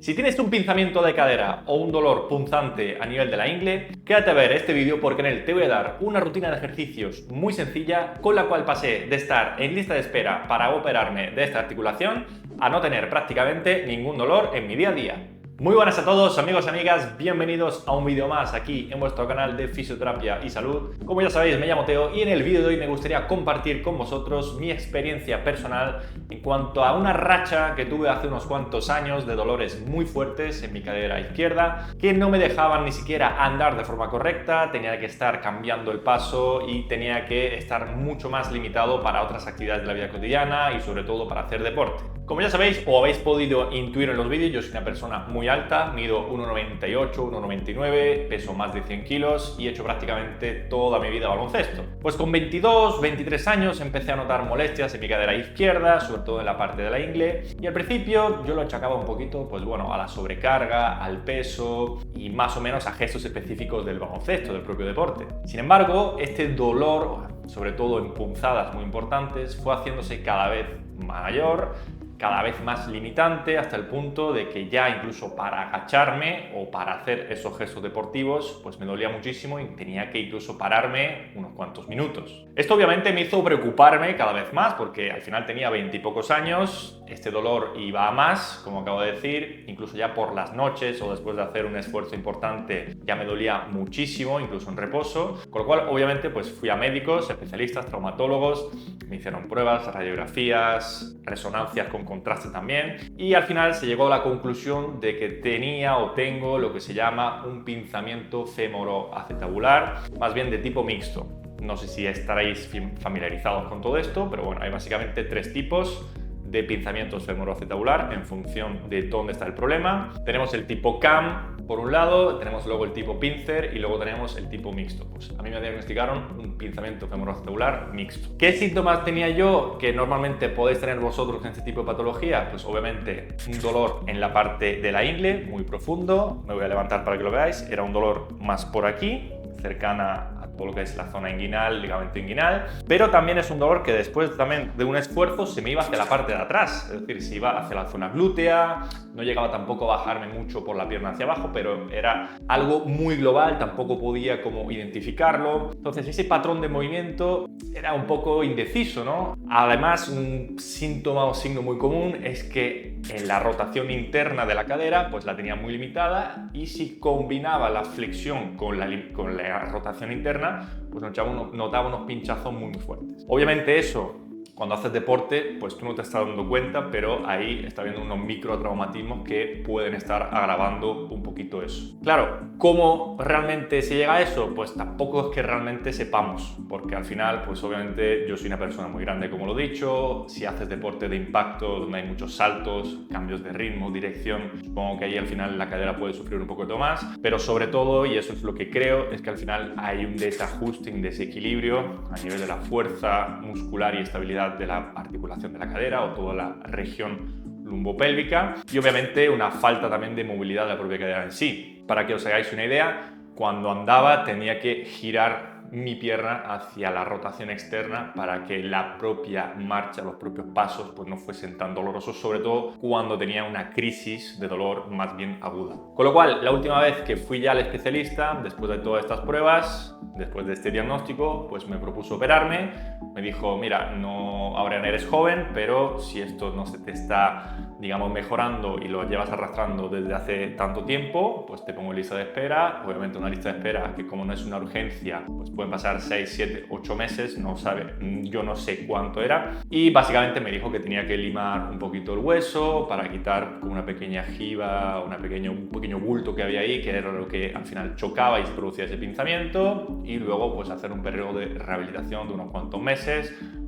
Si tienes un pinzamiento de cadera o un dolor punzante a nivel de la ingle, quédate a ver este vídeo porque en él te voy a dar una rutina de ejercicios muy sencilla con la cual pasé de estar en lista de espera para operarme de esta articulación a no tener prácticamente ningún dolor en mi día a día. Muy buenas a todos amigos y amigas, bienvenidos a un vídeo más aquí en vuestro canal de Fisioterapia y Salud. Como ya sabéis, me llamo Teo y en el vídeo de hoy me gustaría compartir con vosotros mi experiencia personal en cuanto a una racha que tuve hace unos cuantos años de dolores muy fuertes en mi cadera izquierda que no me dejaban ni siquiera andar de forma correcta, tenía que estar cambiando el paso y tenía que estar mucho más limitado para otras actividades de la vida cotidiana y sobre todo para hacer deporte. Como ya sabéis o habéis podido intuir en los vídeos, yo soy una persona muy alta, mido 1,98, 1,99, peso más de 100 kilos y he hecho prácticamente toda mi vida baloncesto. Pues con 22, 23 años empecé a notar molestias en mi cadera izquierda, sobre todo en la parte de la ingle, y al principio yo lo achacaba un poquito, pues bueno, a la sobrecarga, al peso y más o menos a gestos específicos del baloncesto, del propio deporte. Sin embargo, este dolor, sobre todo en punzadas muy importantes, fue haciéndose cada vez mayor, cada vez más limitante, hasta el punto de que ya incluso para agacharme o para hacer esos gestos deportivos pues me dolía muchísimo y tenía que incluso pararme unos cuantos minutos. Esto obviamente me hizo preocuparme cada vez más porque al final tenía 20 y pocos años, este dolor iba a más, como acabo de decir, incluso ya por las noches o después de hacer un esfuerzo importante ya me dolía muchísimo, incluso en reposo, con lo cual obviamente pues fui a médicos, especialistas, traumatólogos, me hicieron pruebas, radiografías, resonancias con contraste también y al final se llegó a la conclusión de que tenía o tengo lo que se llama un pinzamiento femoroacetabular, más bien de tipo mixto. No sé si estaréis familiarizados con todo esto, pero bueno, hay básicamente tres tipos de pinzamientos femoroacetabular en función de dónde está el problema. Tenemos el tipo CAM por un lado, tenemos luego el tipo pincer y luego tenemos el tipo mixto. Pues a mí me diagnosticaron un pinzamiento femoroacetabular mixto. ¿Qué síntomas tenía yo que normalmente podéis tener vosotros en este tipo de patología? Pues obviamente un dolor en la parte de la ingle muy profundo, me voy a levantar para que lo veáis, era un dolor más por aquí, cercana a todo lo que es la zona inguinal, ligamento inguinal, pero también es un dolor que después también de un esfuerzo se me iba hacia la parte de atrás, es decir, se iba hacia la zona glútea, no llegaba tampoco a bajarme mucho por la pierna hacia abajo, pero era algo muy global, tampoco podía como identificarlo, entonces ese patrón de movimiento era un poco indeciso, ¿no? Además, un síntoma o signo muy común es que en la rotación interna de la cadera pues la tenía muy limitada y si combinaba la flexión con la rotación interna pues notaba unos pinchazos muy fuertes. Obviamente eso, cuando haces deporte, pues tú no te estás dando cuenta, pero ahí está habiendo unos microtraumatismos que pueden estar agravando un poquito eso. Claro, ¿cómo realmente se llega a eso? Pues tampoco es que realmente sepamos, porque al final, pues obviamente yo soy una persona muy grande, como lo he dicho, si haces deporte de impacto, donde hay muchos saltos, cambios de ritmo, dirección, supongo que ahí al final la cadera puede sufrir un poquito más, pero sobre todo, y eso es lo que creo, es que al final hay un desajuste, un desequilibrio a nivel de la fuerza muscular y estabilidad de la articulación de la cadera o toda la región lumbopélvica y obviamente una falta también de movilidad de la propia cadera en sí. Para que os hagáis una idea, cuando andaba tenía que girar mi pierna hacia la rotación externa para que la propia marcha, los propios pasos pues no fuesen tan dolorosos, sobre todo cuando tenía una crisis de dolor más bien aguda. Con lo cual, la última vez que fui ya al especialista, después de todas estas pruebas, después de este diagnóstico, pues me propuso operarme. Me dijo, mira, no, ahora eres joven, pero si esto no se te está, digamos, mejorando y lo llevas arrastrando desde hace tanto tiempo, pues te pongo en lista de espera. Obviamente una lista de espera que como no es una urgencia, pues pueden pasar 6, 7, 8 meses, no sabe, yo no sé cuánto era. Y básicamente me dijo que tenía que limar un poquito el hueso para quitar como una pequeña jiba, un pequeño bulto que había ahí, que era lo que al final chocaba y se producía ese pinzamiento. Y luego pues hacer un periodo de rehabilitación de unos cuantos meses,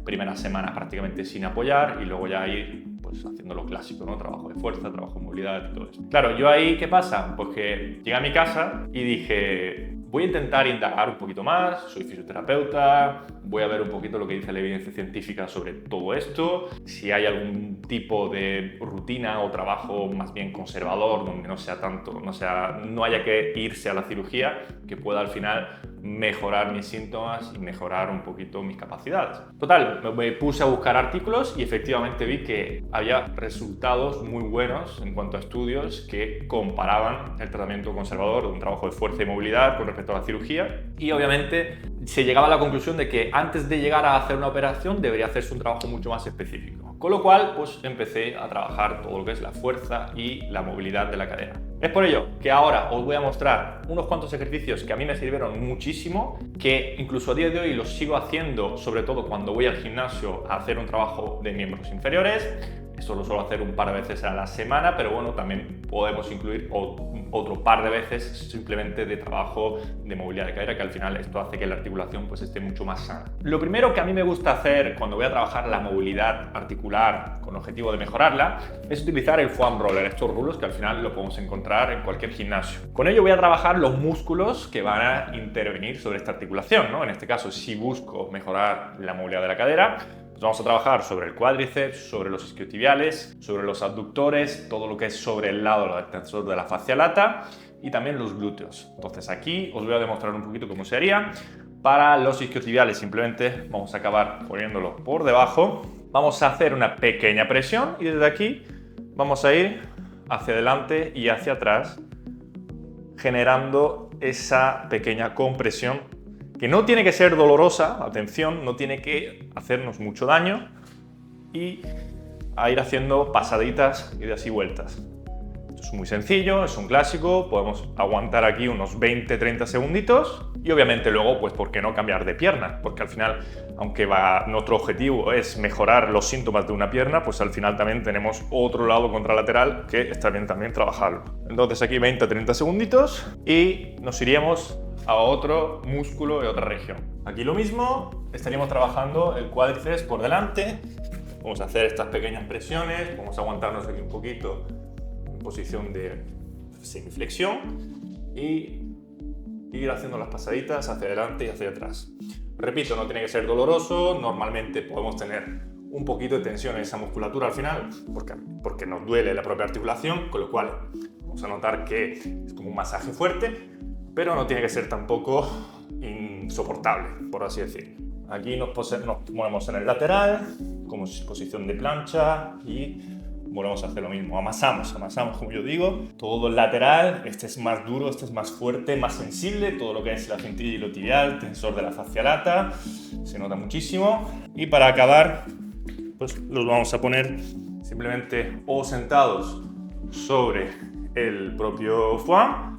primera semana prácticamente sin apoyar y luego ya ir pues haciendo lo clásico, ¿no? Trabajo de fuerza, trabajo de movilidad y todo eso. Claro, yo ahí, ¿qué pasa? Pues que llegué a mi casa y dije, voy a intentar indagar un poquito más, soy fisioterapeuta, voy a ver un poquito lo que dice la evidencia científica sobre todo esto, si hay algún tipo de rutina o trabajo más bien conservador, donde no haya que irse a la cirugía, que pueda al final mejorar mis síntomas y mejorar un poquito mis capacidades. Total, me puse a buscar artículos y efectivamente vi que había resultados muy buenos en cuanto a estudios que comparaban el tratamiento conservador de un trabajo de fuerza y movilidad con respecto a la cirugía, y obviamente se llegaba a la conclusión de que antes de llegar a hacer una operación debería hacerse un trabajo mucho más específico. Con lo cual, pues empecé a trabajar todo lo que es la fuerza y la movilidad de la cadera. Es por ello que ahora os voy a mostrar unos cuantos ejercicios que a mí me sirvieron muchísimo, que incluso a día de hoy los sigo haciendo, sobre todo cuando voy al gimnasio a hacer un trabajo de miembros inferiores. Esto lo suelo hacer un par de veces a la semana, pero bueno, también podemos incluir otro par de veces simplemente de trabajo de movilidad de cadera, que al final esto hace que la articulación pues esté mucho más sana. Lo primero que a mí me gusta hacer cuando voy a trabajar la movilidad articular con objetivo de mejorarla es utilizar el foam roller, estos rulos que al final lo podemos encontrar en cualquier gimnasio. Con ello voy a trabajar los músculos que van a intervenir sobre esta articulación, ¿no? En este caso, si busco mejorar la movilidad de la cadera, pues vamos a trabajar sobre el cuádriceps, sobre los isquiotibiales, sobre los abductores, todo lo que es sobre el lado del tensor de la fascia lata y también los glúteos. Entonces aquí os voy a demostrar un poquito cómo se haría. Para los isquiotibiales simplemente vamos a acabar poniéndolo por debajo. Vamos a hacer una pequeña presión y desde aquí vamos a ir hacia adelante y hacia atrás, generando esa pequeña compresión que no tiene que ser dolorosa, atención, no tiene que hacernos mucho daño, y a ir haciendo pasaditas, idas y vueltas. Esto es muy sencillo, es un clásico, podemos aguantar aquí unos 20-30 segunditos y obviamente luego, pues, ¿por qué no cambiar de pierna? Porque al final, aunque nuestro objetivo es mejorar los síntomas de una pierna, pues al final también tenemos otro lado contralateral que está bien también trabajarlo. Entonces aquí 20-30 segunditos y nos iríamos a otro músculo de otra región. Aquí lo mismo, estaríamos trabajando el cuádriceps por delante. Vamos a hacer estas pequeñas presiones, vamos a aguantarnos aquí un poquito en posición de semiflexión y ir haciendo las pasaditas hacia adelante y hacia atrás. Repito, no tiene que ser doloroso, normalmente podemos tener un poquito de tensión en esa musculatura al final porque nos duele la propia articulación, con lo cual vamos a notar que es como un masaje fuerte, pero no tiene que ser tampoco insoportable, por así decir. Aquí nos movemos en el lateral, como posición de plancha, y volvemos a hacer lo mismo. Amasamos como yo digo, todo el lateral. Este es más duro, este es más fuerte, más sensible, todo lo que es la cintura iliotibial, tensor de la fascia lata, se nota muchísimo. Y para acabar, pues los vamos a poner simplemente o sentados sobre el propio foam,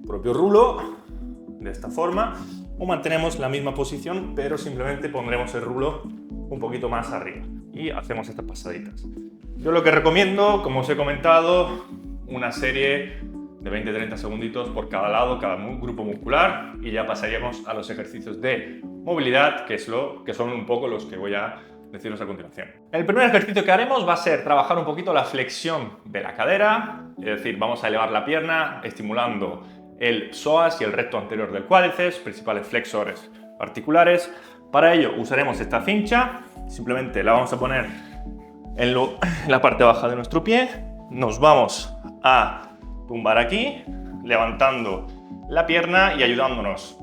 propio rulo, de esta forma, o mantenemos la misma posición, pero simplemente pondremos el rulo un poquito más arriba y hacemos estas pasaditas. Yo lo que recomiendo, como os he comentado, una serie de 20-30 segunditos por cada lado, cada grupo muscular, y ya pasaríamos a los ejercicios de movilidad, que son un poco los que voy a deciros a continuación. El primer ejercicio que haremos va a ser trabajar un poquito la flexión de la cadera, es decir, vamos a elevar la pierna estimulando el psoas y el recto anterior del cuádriceps, principales flexores articulares. Para ello usaremos esta cincha, simplemente la vamos a poner en la parte baja de nuestro pie, nos vamos a tumbar aquí, levantando la pierna y ayudándonos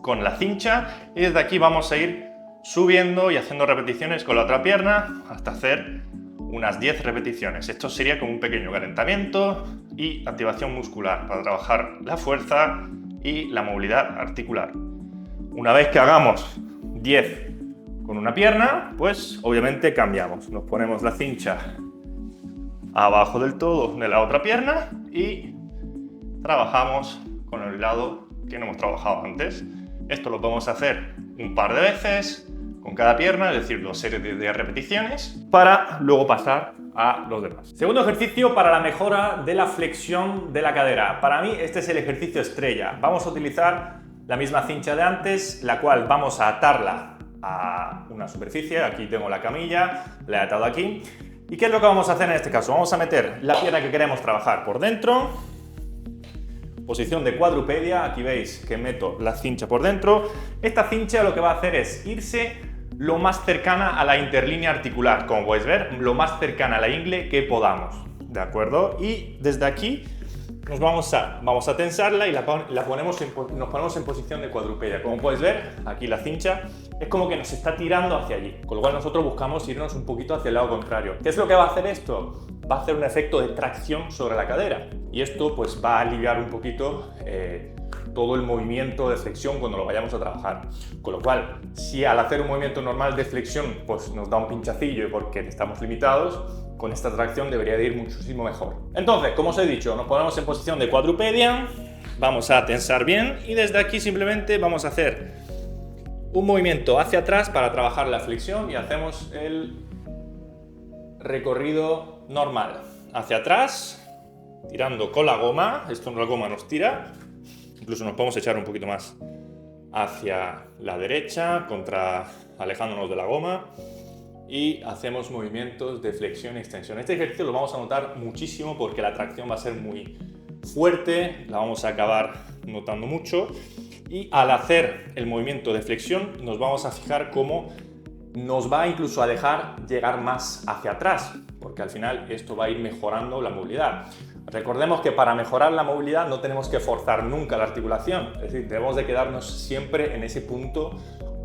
con la cincha, y desde aquí vamos a ir subiendo y haciendo repeticiones con la otra pierna hasta hacer unas 10 repeticiones. Esto sería como un pequeño calentamiento y activación muscular para trabajar la fuerza y la movilidad articular. Una vez que hagamos 10 con una pierna, pues obviamente cambiamos. Nos ponemos la cincha abajo del todo de la otra pierna y trabajamos con el lado que no hemos trabajado antes. Esto lo podemos hacer un par de veces con cada pierna, es decir, 2 series de 10 repeticiones, para luego pasar a los demás. Segundo ejercicio para la mejora de la flexión de la cadera. Para mí este es el ejercicio estrella. Vamos a utilizar la misma cincha de antes, la cual vamos a atarla a una superficie. Aquí tengo la camilla, la he atado aquí. ¿Y qué es lo que vamos a hacer en este caso? Vamos a meter la pierna que queremos trabajar por dentro, posición de cuadrupedia. Aquí veis que meto la cincha por dentro. Esta cincha lo que va a hacer es irse lo más cercana a la interlínea articular, como podéis ver, lo más cercana a la ingle que podamos, ¿de acuerdo? Y desde aquí vamos a tensarla y nos ponemos en posición de cuadrupedia. Como puedes ver, aquí la cincha es como que nos está tirando hacia allí, con lo cual nosotros buscamos irnos un poquito hacia el lado contrario. ¿Qué es lo que va a hacer esto? Va a hacer un efecto de tracción sobre la cadera y esto pues va a aliviar un poquito todo el movimiento de flexión cuando lo vayamos a trabajar. Con lo cual, si al hacer un movimiento normal de flexión pues nos da un pinchacillo porque estamos limitados, con esta tracción debería de ir muchísimo mejor. Entonces, como os he dicho, nos ponemos en posición de cuadrupedia, vamos a tensar bien y desde aquí simplemente vamos a hacer un movimiento hacia atrás para trabajar la flexión y hacemos el recorrido normal. Hacia atrás, tirando con la goma, la goma nos tira, incluso nos podemos echar un poquito más hacia la derecha, alejándonos de la goma. Y hacemos movimientos de flexión y extensión. Este ejercicio lo vamos a notar muchísimo porque la tracción va a ser muy fuerte, la vamos a acabar notando mucho y al hacer el movimiento de flexión nos vamos a fijar cómo nos va incluso a dejar llegar más hacia atrás, porque al final esto va a ir mejorando la movilidad. Recordemos que para mejorar la movilidad no tenemos que forzar nunca la articulación, es decir, debemos de quedarnos siempre en ese punto,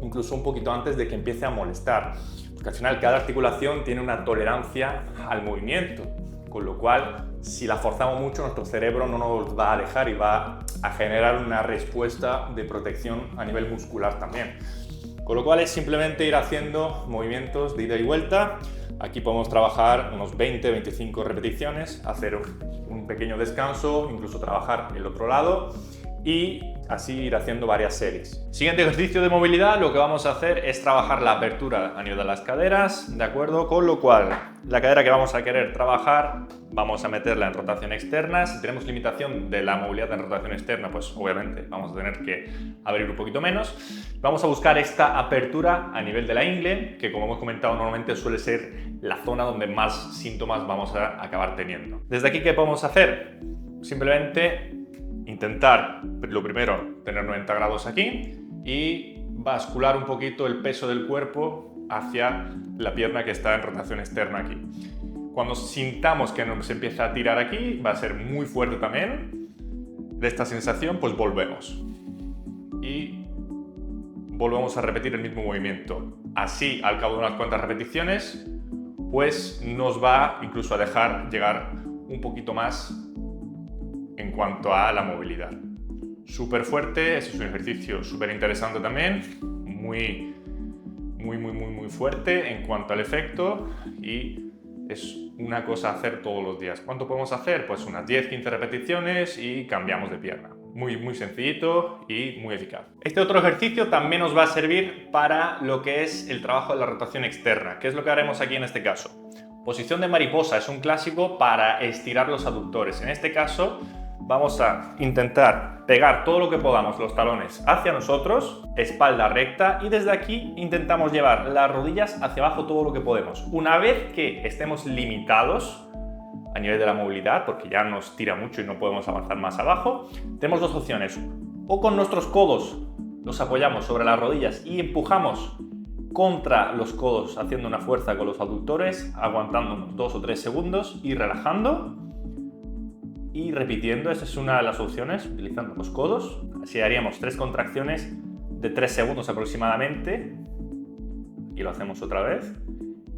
incluso un poquito antes de que empiece a molestar. Porque al final cada articulación tiene una tolerancia al movimiento, con lo cual si la forzamos mucho nuestro cerebro no nos va a dejar y va a generar una respuesta de protección a nivel muscular también. Con lo cual es simplemente ir haciendo movimientos de ida y vuelta. Aquí podemos trabajar unos 20-25 repeticiones, hacer un pequeño descanso, incluso trabajar el otro lado y así ir haciendo varias series. Siguiente ejercicio de movilidad, lo que vamos a hacer es trabajar la apertura a nivel de las caderas, ¿de acuerdo? Con lo cual, la cadera que vamos a querer trabajar, vamos a meterla en rotación externa. Si tenemos limitación de la movilidad en rotación externa, pues obviamente vamos a tener que abrir un poquito menos. Vamos a buscar esta apertura a nivel de la ingle, que como hemos comentado normalmente suele ser la zona donde más síntomas vamos a acabar teniendo. Desde aquí, ¿qué podemos hacer? Simplemente intentar, lo primero, tener 90 grados aquí y bascular un poquito el peso del cuerpo hacia la pierna que está en rotación externa aquí. Cuando sintamos que nos empieza a tirar aquí, va a ser muy fuerte también. De esta sensación, pues volvemos. Y volvemos a repetir el mismo movimiento. Así, al cabo de unas cuantas repeticiones, pues nos va incluso a dejar llegar un poquito más en cuanto a la movilidad. Súper fuerte, ese es un ejercicio súper interesante también, muy fuerte en cuanto al efecto y es una cosa a hacer todos los días. ¿Cuánto podemos hacer? Pues unas 10-15 repeticiones y cambiamos de pierna. Muy sencillito y muy eficaz. Este otro ejercicio también nos va a servir para lo que es el trabajo de la rotación externa. ¿Qué es lo que haremos aquí en este caso? Posición de mariposa es un clásico para estirar los aductores. En este caso vamos a intentar pegar todo lo que podamos los talones hacia nosotros, espalda recta y desde aquí intentamos llevar las rodillas hacia abajo todo lo que podemos. Una vez que estemos limitados a nivel de la movilidad, porque ya nos tira mucho y no podemos avanzar más abajo, tenemos dos opciones. O con nuestros codos los apoyamos sobre las rodillas y empujamos contra los codos haciendo una fuerza con los aductores, aguantándonos 2 o 3 segundos y relajando y repitiendo. Esa es una de las opciones, utilizando los codos. Así haríamos 3 contracciones de 3 segundos aproximadamente y lo hacemos otra vez.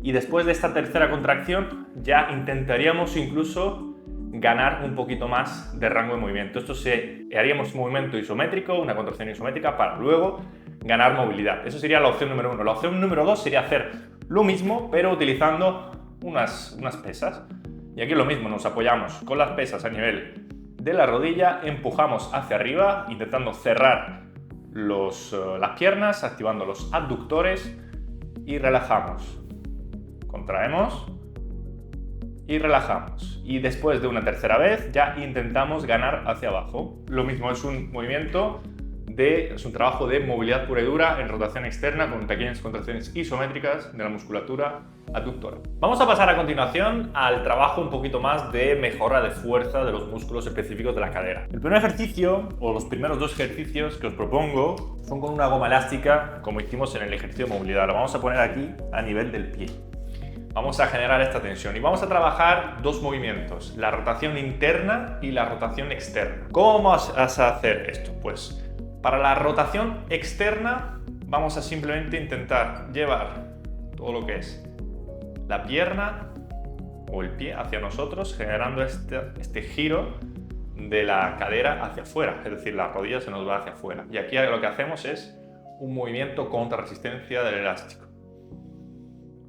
Y después de esta tercera contracción ya intentaríamos incluso ganar un poquito más de rango de movimiento. Haríamos un movimiento isométrico, una contracción isométrica para luego ganar movilidad. Eso sería la opción número 1. La opción número 2 sería hacer lo mismo pero utilizando unas pesas. Y aquí lo mismo, nos apoyamos con las pesas a nivel de la rodilla, empujamos hacia arriba intentando cerrar las piernas, activando los abductores y relajamos. Contraemos y relajamos. Y después de una tercera vez ya intentamos ganar hacia abajo. Lo mismo, es un movimiento es un trabajo de movilidad pura y dura en rotación externa con pequeñas contracciones isométricas de la musculatura abductora. Vamos a pasar a continuación al trabajo un poquito más de mejora de fuerza de los músculos específicos de la cadera. El primer ejercicio, o los primeros 2 ejercicios que os propongo, son con una goma elástica como hicimos en el ejercicio de movilidad. Lo vamos a poner aquí a nivel del pie. Vamos a generar esta tensión y vamos a trabajar dos movimientos, la rotación interna y la rotación externa. ¿Cómo vamos a hacer esto? Pues para la rotación externa vamos a simplemente intentar llevar todo lo que es la pierna o el pie hacia nosotros, generando este giro de la cadera hacia afuera, es decir, la rodilla se nos va hacia afuera. Y aquí lo que hacemos es un movimiento contra resistencia del elástico.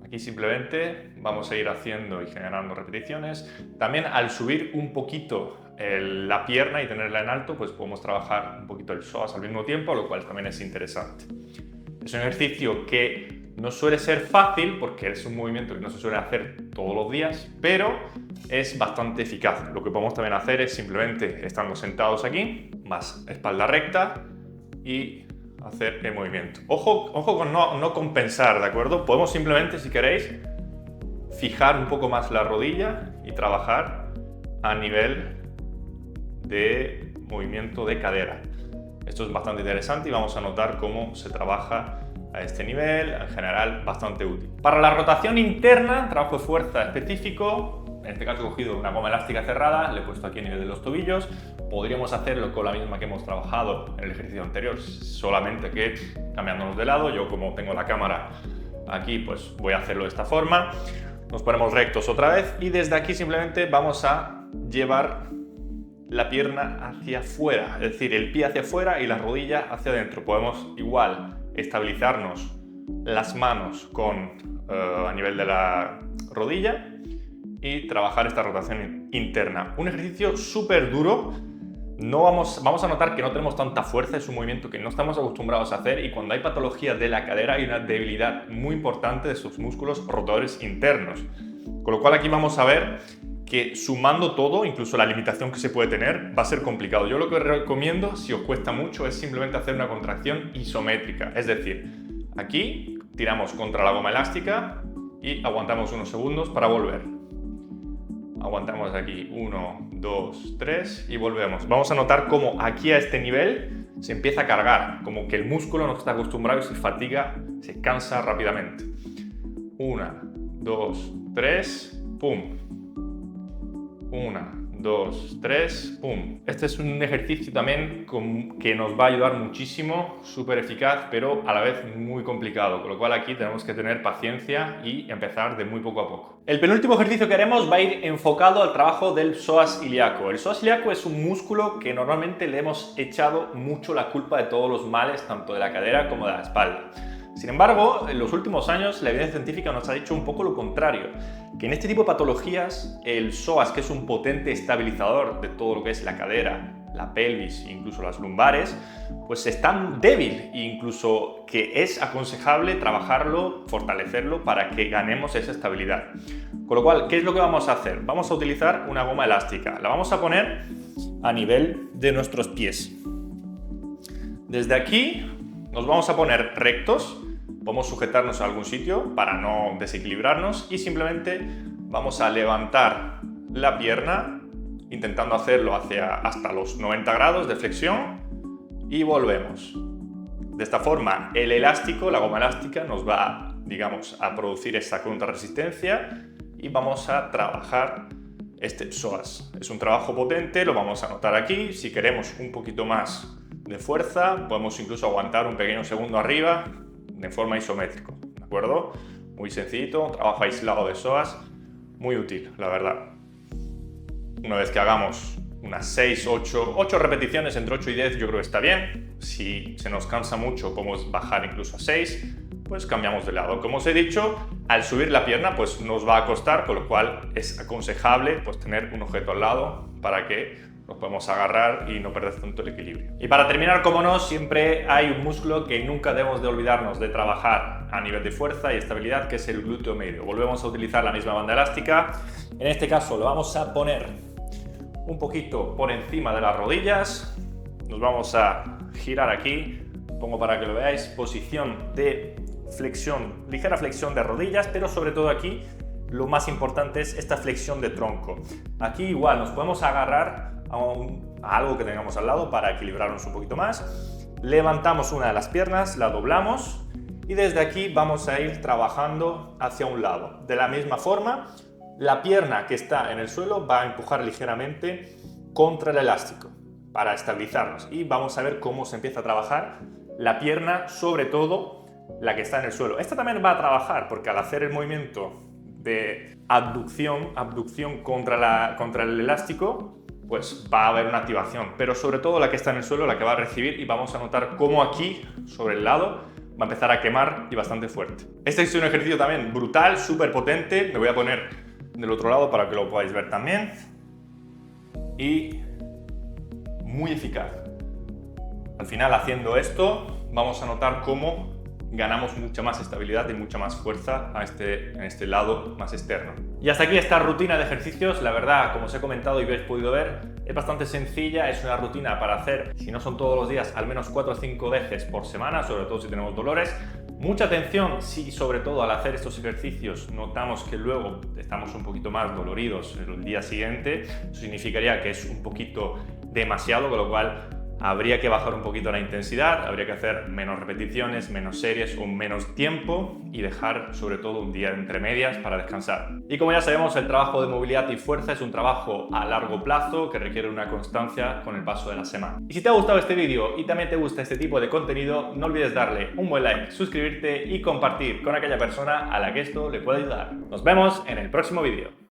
Aquí simplemente vamos a ir haciendo y generando repeticiones. También al subir un poquito la pierna y tenerla en alto, pues podemos trabajar un poquito el psoas al mismo tiempo, lo cual también es interesante. Es un ejercicio que no suele ser fácil porque es un movimiento que no se suele hacer todos los días, pero es bastante eficaz. Lo que podemos también hacer es simplemente estando sentados aquí, más espalda recta y hacer el movimiento. Ojo con no compensar, ¿de acuerdo? Podemos simplemente, si queréis, fijar un poco más la rodilla y trabajar a nivel de movimiento de cadera. Esto es bastante interesante y vamos a notar cómo se trabaja a este nivel, en general bastante útil. Para la rotación interna, trabajo de fuerza específico, en este caso he cogido una goma elástica cerrada, le he puesto aquí a nivel de los tobillos. Podríamos hacerlo con la misma que hemos trabajado en el ejercicio anterior, solamente que cambiándonos de lado. Yo, como tengo la cámara aquí, pues voy a hacerlo de esta forma. Nos ponemos rectos otra vez y desde aquí simplemente vamos a llevar la pierna hacia afuera, es decir, el pie hacia afuera y la rodilla hacia adentro. Podemos igual estabilizarnos las manos a nivel de la rodilla y trabajar esta rotación interna. Un ejercicio súper duro. Vamos a notar que no tenemos tanta fuerza, es un movimiento que no estamos acostumbrados a hacer y cuando hay patología de la cadera hay una debilidad muy importante de sus músculos rotadores internos. Con lo cual aquí vamos a ver que sumando todo, incluso la limitación que se puede tener, va a ser complicado. Yo lo que os recomiendo, si os cuesta mucho, es simplemente hacer una contracción isométrica. Es decir, aquí tiramos contra la goma elástica y aguantamos unos segundos para volver. Aguantamos aquí 1, 2, 3 y volvemos. Vamos a notar cómo aquí a este nivel se empieza a cargar, como que el músculo no está acostumbrado y se fatiga, se cansa rápidamente. 1, 2, 3, pum. 1, 2, 3, pum. Este es un ejercicio también que nos va a ayudar muchísimo, súper eficaz, pero a la vez muy complicado, con lo cual aquí tenemos que tener paciencia y empezar de muy poco a poco. El penúltimo ejercicio que haremos va a ir enfocado al trabajo del psoas ilíaco. El psoas ilíaco es un músculo que normalmente le hemos echado mucho la culpa de todos los males, tanto de la cadera como de la espalda. Sin embargo, en los últimos años la evidencia científica nos ha dicho un poco lo contrario, que en este tipo de patologías el psoas, que es un potente estabilizador de todo lo que es la cadera, la pelvis e incluso las lumbares, pues es tan débil e incluso que es aconsejable trabajarlo, fortalecerlo para que ganemos esa estabilidad. Con lo cual, ¿qué es lo que vamos a hacer? Vamos a utilizar una goma elástica, la vamos a poner a nivel de nuestros pies. Desde aquí nos vamos a poner rectos, podemos sujetarnos a algún sitio para no desequilibrarnos y simplemente vamos a levantar la pierna intentando hacerlo hasta los 90 grados de flexión y volvemos. De esta forma el elástico, la goma elástica nos va, digamos, a producir esa contrarresistencia y vamos a trabajar este psoas. Es un trabajo potente, lo vamos a notar aquí. Si queremos un poquito más de fuerza, podemos incluso aguantar un pequeño segundo arriba de forma isométrica, ¿de acuerdo? Muy sencillito, un trabajo aislado de psoas, muy útil, la verdad. Una vez que hagamos unas 6, 8 repeticiones, entre 8 y 10 yo creo que está bien. Si se nos cansa mucho podemos bajar incluso a 6, pues cambiamos de lado. Como os he dicho, al subir la pierna pues nos va a costar, con lo cual es aconsejable pues tener un objeto al lado para que nos podemos agarrar y no perder tanto el equilibrio. Y para terminar, como no, siempre hay un músculo que nunca debemos de olvidarnos de trabajar a nivel de fuerza y estabilidad, que es el glúteo medio. Volvemos a utilizar la misma banda elástica. En este caso lo vamos a poner un poquito por encima de las rodillas. Nos vamos a girar aquí. Pongo para que lo veáis, posición de flexión, ligera flexión de rodillas, pero sobre todo aquí lo más importante es esta flexión de tronco. Aquí igual nos podemos agarrar a algo que tengamos al lado para equilibrarnos un poquito más. Levantamos una de las piernas, la doblamos y desde aquí vamos a ir trabajando hacia un lado. De la misma forma, la pierna que está en el suelo va a empujar ligeramente contra el elástico para estabilizarnos y vamos a ver cómo se empieza a trabajar la pierna, sobre todo la que está en el suelo. Esta también va a trabajar porque al hacer el movimiento de abducción contra el elástico, pues va a haber una activación, pero sobre todo la que está en el suelo, la que va a recibir, y vamos a notar cómo aquí, sobre el lado, va a empezar a quemar y bastante fuerte. Este es un ejercicio también brutal, súper potente. Me voy a poner del otro lado para que lo podáis ver también. Y muy eficaz. Al final, haciendo esto, vamos a notar cómo ganamos mucha más estabilidad y mucha más fuerza en este lado más externo. Y hasta aquí esta rutina de ejercicios. La verdad, como os he comentado y habéis podido ver, es bastante sencilla. Es una rutina para hacer, si no son todos los días, al menos 4 o 5 veces por semana, sobre todo si tenemos dolores. Mucha atención si, sobre todo al hacer estos ejercicios, notamos que luego estamos un poquito más doloridos el día siguiente. Eso significaría que es un poquito demasiado, con lo cual habría que bajar un poquito la intensidad, habría que hacer menos repeticiones, menos series o menos tiempo y dejar sobre todo un día entre medias para descansar. Y como ya sabemos, el trabajo de movilidad y fuerza es un trabajo a largo plazo que requiere una constancia con el paso de la semana. Y si te ha gustado este vídeo y también te gusta este tipo de contenido, no olvides darle un buen like, suscribirte y compartir con aquella persona a la que esto le pueda ayudar. Nos vemos en el próximo vídeo.